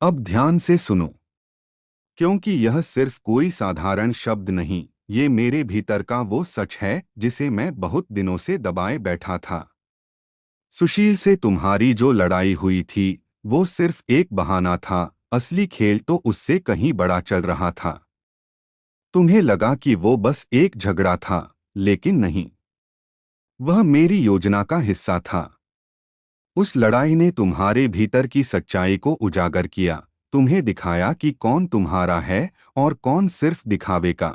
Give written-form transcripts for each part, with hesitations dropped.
अब ध्यान से सुनो, क्योंकि यह सिर्फ कोई साधारण शब्द नहीं, ये मेरे भीतर का वो सच है जिसे मैं बहुत दिनों से दबाए बैठा था। सुशील से तुम्हारी जो लड़ाई हुई थी, वो सिर्फ एक बहाना था। असली खेल तो उससे कहीं बड़ा चल रहा था। तुम्हें लगा कि वो बस एक झगड़ा था, लेकिन नहीं, वह मेरी योजना का हिस्सा था। उस लड़ाई ने तुम्हारे भीतर की सच्चाई को उजागर किया, तुम्हें दिखाया कि कौन तुम्हारा है और कौन सिर्फ दिखावे का।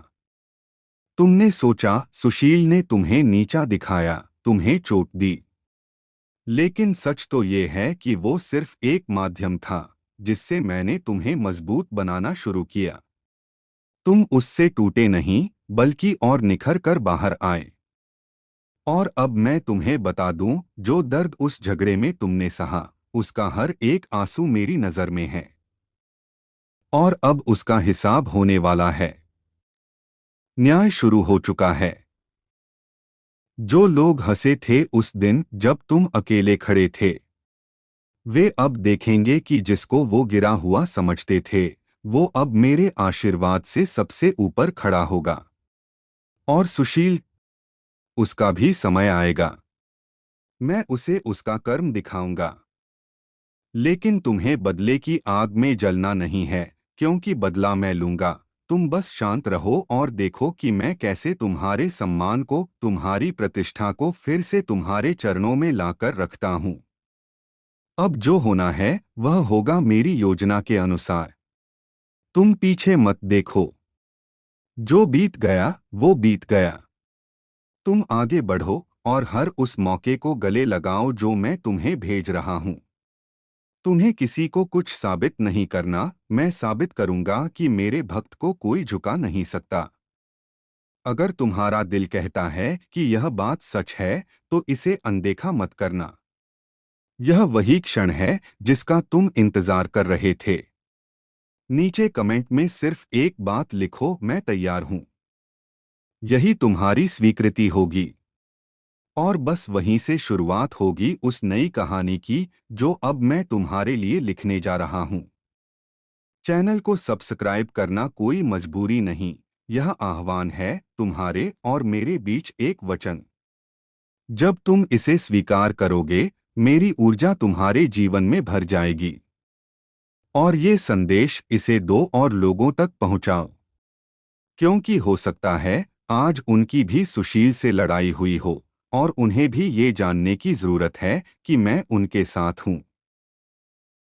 तुमने सोचा सुशील ने तुम्हें नीचा दिखाया, तुम्हें चोट दी। लेकिन सच तो ये है कि वो सिर्फ एक माध्यम था जिससे मैंने तुम्हें मजबूत बनाना शुरू किया। तुम उससे टूटे नहीं, बल्कि और निखर कर बाहर आए। और अब मैं तुम्हें बता दूं, जो दर्द उस झगड़े में तुमने सहा, उसका हर एक आंसू मेरी नजर में है। और अब उसका हिसाब होने वाला है। न्याय शुरू हो चुका है। जो लोग हंसे थे उस दिन जब तुम अकेले खड़े थे, वे अब देखेंगे कि जिसको वो गिरा हुआ समझते थे, वो अब मेरे आशीर्वाद से सबसे ऊपर खड़ा होगा। और सुशील, उसका भी समय आएगा। मैं उसे उसका कर्म दिखाऊंगा। लेकिन तुम्हें बदले की आग में जलना नहीं है, क्योंकि बदला मैं लूंगा। तुम बस शांत रहो और देखो कि मैं कैसे तुम्हारे सम्मान को, तुम्हारी प्रतिष्ठा को फिर से तुम्हारे चरणों में लाकर रखता हूं। अब जो होना है वह होगा मेरी योजना के अनुसार। तुम पीछे मत देखो। जो बीत गया वो बीत गया। तुम आगे बढ़ो और हर उस मौके को गले लगाओ जो मैं तुम्हें भेज रहा हूं। तुम्हें किसी को कुछ साबित नहीं करना, मैं साबित करूंगा कि मेरे भक्त को कोई झुका नहीं सकता। अगर तुम्हारा दिल कहता है कि यह बात सच है, तो इसे अनदेखा मत करना। यह वही क्षण है जिसका तुम इंतजार कर रहे थे। नीचे कमेंट में सिर्फ एक बात लिखो, मैं तैयार हूं। यही तुम्हारी स्वीकृति होगी। और बस वहीं से शुरुआत होगी उस नई कहानी की जो अब मैं तुम्हारे लिए लिखने जा रहा हूं। चैनल को सब्सक्राइब करना कोई मजबूरी नहीं, यह आह्वान है तुम्हारे और मेरे बीच एक वचन। जब तुम इसे स्वीकार करोगे, मेरी ऊर्जा तुम्हारे जीवन में भर जाएगी। और ये संदेश इसे दो और लोगों तक पहुंचाओ, क्योंकि हो सकता है आज उनकी भी सुशील से लड़ाई हुई हो और उन्हें भी ये जानने की जरूरत है कि मैं उनके साथ हूं।